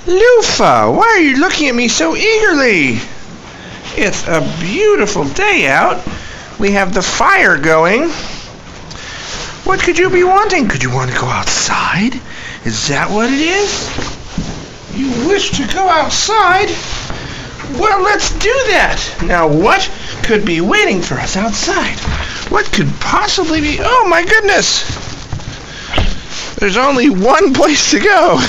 Loofa, why are you looking at me so eagerly? It's a beautiful day out. We have the fire going. What could you be wanting? Could you want to go outside? Is that what it is? You wish to go outside? Well, let's do that. Now, what could be waiting for us outside? What could possibly be... Oh, my goodness! There's only one place to go.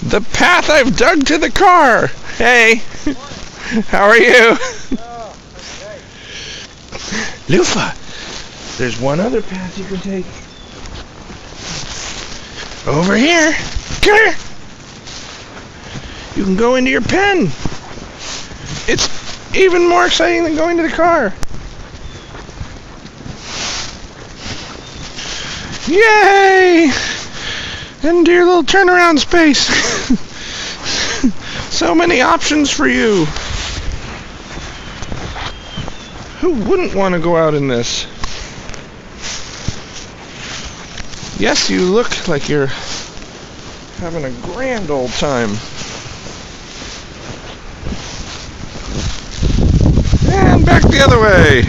The path I've dug to the car. Hey, how are you? Loofa, there's one other path you can take. Over here. Come here. You can go into your pen. It's even more exciting than going to the car. Yay! Into your little turnaround space. So many options for you. Who wouldn't want to go out in this? Yes, you look like you're having a grand old time. And back the other way.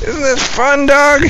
Isn't this fun, dog?